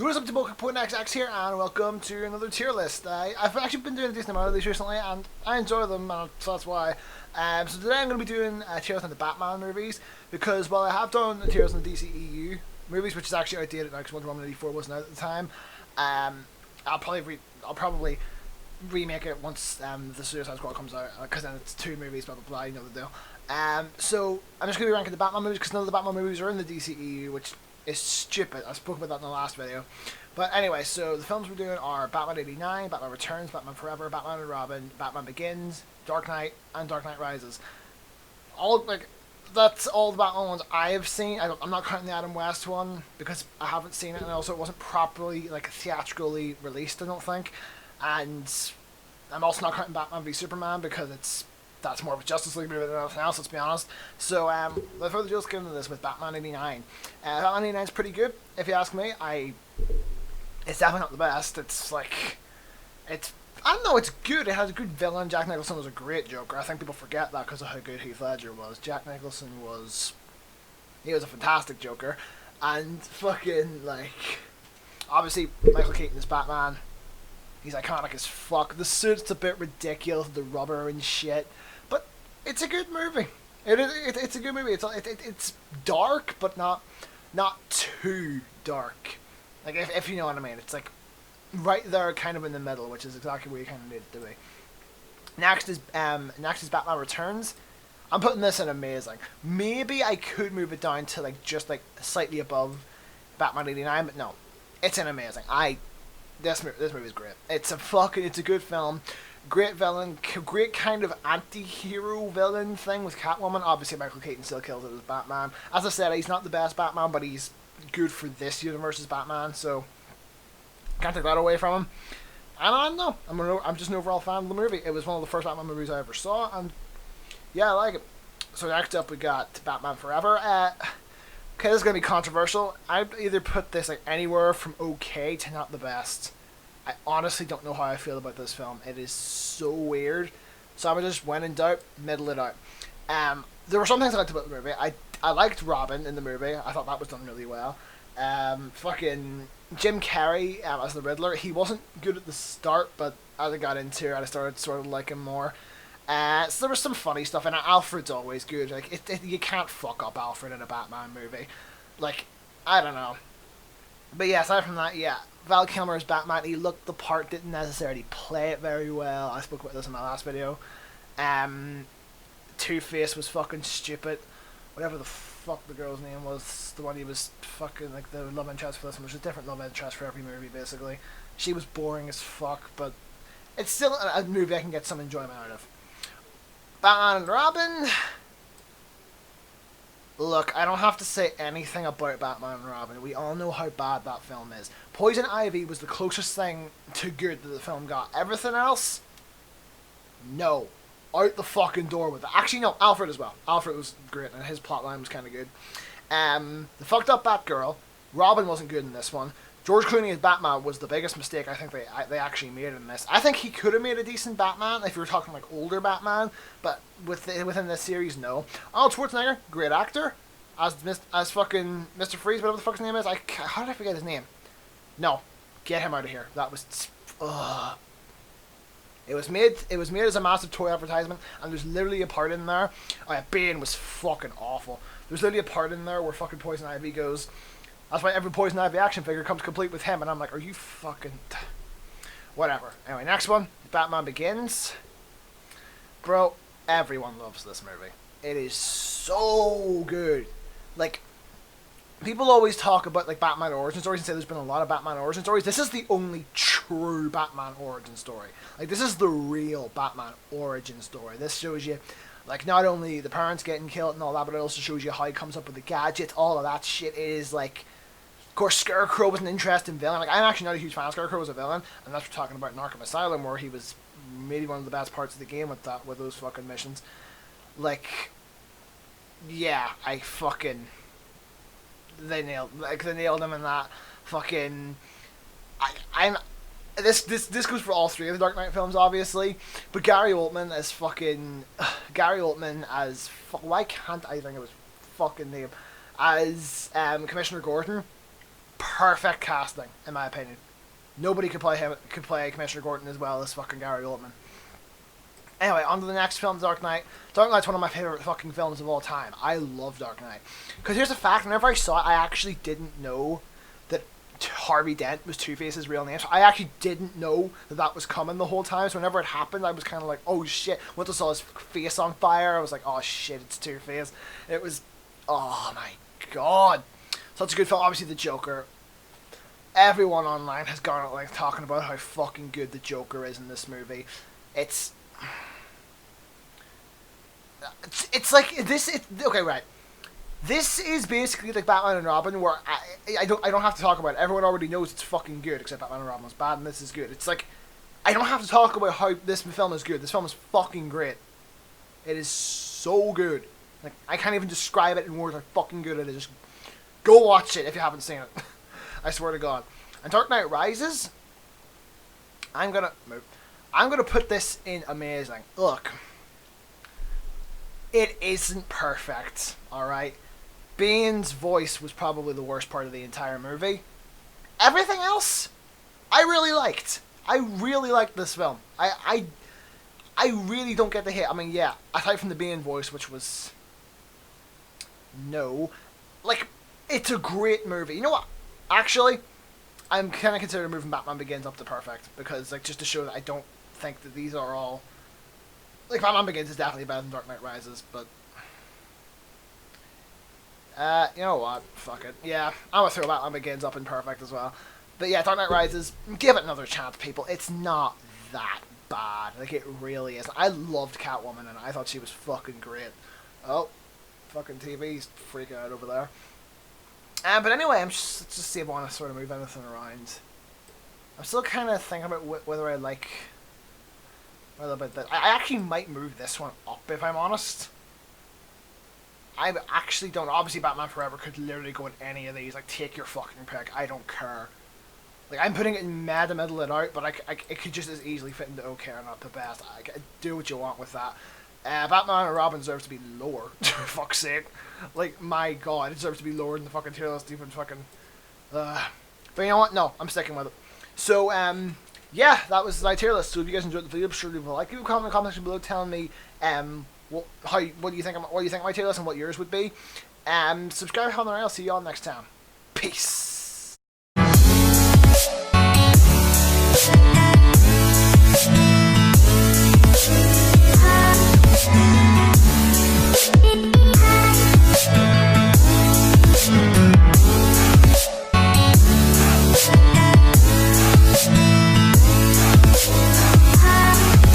What's up to XX here, and welcome to another tier list. I've actually been doing a decent amount of these recently, and I enjoy them, so that's why. So today I'm going to be doing a tier list on the Batman movies, because while I have done a tier list on the DCEU movies, which is actually outdated now because Wonder Woman 84 wasn't out at the time, I'll probably remake it once the Suicide Squad comes out, because then it's two movies, blah blah blah, you know the deal. So I'm just going to be ranking the Batman movies, because none of the Batman movies are in the DCEU, which is stupid. I spoke about that in the last video. But anyway, so the films we're doing are Batman 89, Batman Returns, Batman Forever, Batman and Robin, Batman Begins, Dark Knight, and Dark Knight Rises. That's all the Batman ones I've seen. I'm not counting the Adam West one, because I haven't seen it, and also it wasn't properly, theatrically released, I don't think. And I'm also not counting Batman v Superman, because that's more of a Justice League movie than anything else, let's be honest. So, without further ado, let's get into this with Batman 89. Batman 89 is pretty good, if you ask me. It's definitely not the best. I don't know, it's good. It has a good villain. Jack Nicholson was a great Joker. I think people forget that because of how good Heath Ledger was. Jack Nicholson he was a fantastic Joker. And obviously, Michael Keaton is Batman. He's iconic as fuck. The suit's a bit ridiculous, the rubber and shit. But it's a good movie. It's a good movie. It's dark, but not too dark. If you know what I mean. It's right there, kind of in the middle, which is exactly where you kind of need it to be. Next is Batman Returns. I'm putting this in amazing. Maybe I could move it down to just slightly above Batman 89, but no, it's an amazing. This movie is great. It's a good film. Great villain, great kind of anti-hero villain thing with Catwoman. Obviously, Michael Keaton still kills it as Batman. As I said, he's not the best Batman, but he's good for this universe's Batman, so can't take that away from him. And I don't know, I'm just an overall fan of the movie. It was one of the first Batman movies I ever saw, and yeah, I like it. So next up, we got Batman Forever. Okay, this is going to be controversial. I'd either put this anywhere from okay to not the best. I honestly don't know how I feel about this film. It is so weird. So I just, when in doubt, middle it out. There were some things I liked about the movie. I liked Robin in the movie. I thought that was done really well. Fucking Jim Carrey as the Riddler. He wasn't good at the start, but as I got into it, I started sort of liking him more. So there was some funny stuff, and Alfred's always good. You can't fuck up Alfred in a Batman movie. I don't know. But yeah, aside from that, yeah, Val Kilmer as Batman. He looked the part, didn't necessarily play it very well. I spoke about this in my last video. Two-Face was fucking stupid. Whatever the fuck the girl's name was, the one he was fucking, the love interest for this one, which is a different love interest for every movie, basically. She was boring as fuck, but it's still a movie I can get some enjoyment out of. Batman and Robin. Look, I don't have to say anything about Batman and Robin. We all know how bad that film is. Poison Ivy was the closest thing to good that the film got. Everything else, no. Out the fucking door with it. Actually, no, Alfred as well. Alfred was great, and his plotline was kind of good. The fucked up Batgirl. Robin wasn't good in this one. George Clooney as Batman was the biggest mistake I think they actually made in this. I think he could have made a decent Batman if you were talking older Batman, but within this series, no. Arnold Schwarzenegger, great actor, as fucking Mr. Freeze, whatever the fuck his name is. How did I forget his name? No, get him out of here. That was, It was made as a massive toy advertisement, and there's literally a part in there. Oh yeah, Bane was fucking awful. There's literally a part in there where fucking Poison Ivy goes. That's why every Poison Ivy action figure comes complete with him, and I'm like, are you fucking... Whatever. Anyway, next one, Batman Begins. Bro, everyone loves this movie. It is so good. People always talk about, Batman origin stories and say there's been a lot of Batman origin stories. This is the only true Batman origin story. This is the real Batman origin story. This shows you... not only the parents getting killed and all that, but it also shows you how he comes up with the gadgets, all of that shit. It is of course, Scarecrow was an interesting villain. I'm actually not a huge fan of Scarecrow as a villain, and that's what we're talking about in Arkham Asylum, where he was maybe one of the best parts of the game with those fucking missions. Yeah, they nailed him in that. Fucking, This goes for all three of the Dark Knight films, obviously, but Gary Oldman as why can't I think of his fucking name as Commissioner Gordon? perfect casting, in my opinion. Nobody could play Commissioner Gordon as well as fucking Gary Oldman. Anyway, on to the next film, Dark Knight. Dark Knight's one of my favorite fucking films of all time. I love Dark Knight. Because here's the fact, whenever I saw it, I actually didn't know that Harvey Dent was Two-Face's real name. So I actually didn't know that that was coming the whole time. So whenever it happened, I was kind of like, oh shit. Once I saw his face on fire, I was like, oh shit, it's Two-Face. It was, oh my god. Such a good film. Obviously, the Joker. Everyone online has gone out like talking about how fucking good the Joker is in this movie. It's like this. Okay, right. This is basically like Batman and Robin, where I don't have to talk about it. Everyone already knows it's fucking good, except Batman and Robin was bad, and this is good. It's like I don't have to talk about how this film is good. This film is fucking great. It is so good. Like I can't even describe it in words how fucking good it is. Just go watch it if you haven't seen it. I swear to God. And Dark Knight Rises, I'm gonna put this in amazing. Look, it isn't perfect, alright? Bane's voice was probably the worst part of the entire movie. Everything else, I really liked. I really liked this film. I really don't get the hit. I mean, yeah, aside from the Bane voice, which was no, like, it's a great movie. You know what? Actually, I'm kind of considering moving Batman Begins up to perfect because, like, just to show that I don't think that these are all like Batman Begins is definitely better than Dark Knight Rises, but you know what? Fuck it. Yeah, I'm gonna throw Batman Begins up in perfect as well. But yeah, Dark Knight Rises, give it another chance, people. It's not that bad. Like, it really is. I loved Catwoman, and I thought she was fucking great. Oh, fucking TV's freaking out over there. But anyway, let's just see if I want to sort of move anything around. I'm still kind of thinking about whether I like a little bit that. I actually might move this one up, if I'm honest. I actually don't. Obviously, Batman Forever could literally go in any of these. Like, take your fucking pick. I don't care. Like, I'm putting it in mad to middle it out, but it could just as easily fit into okay or not the best. Do what you want with that. Batman and Robin deserves to be lower. For fuck's sake. Like, my god, it deserves to be lower than the fucking tier list, even fucking. But you know what? No, I'm sticking with it. So, yeah, that was my tier list. So if you guys enjoyed the video, be sure to leave a like, leave a comment in the comment section below telling me what do you think of my tier list and what yours would be. Subscribe, how I'll see you all next time. Peace.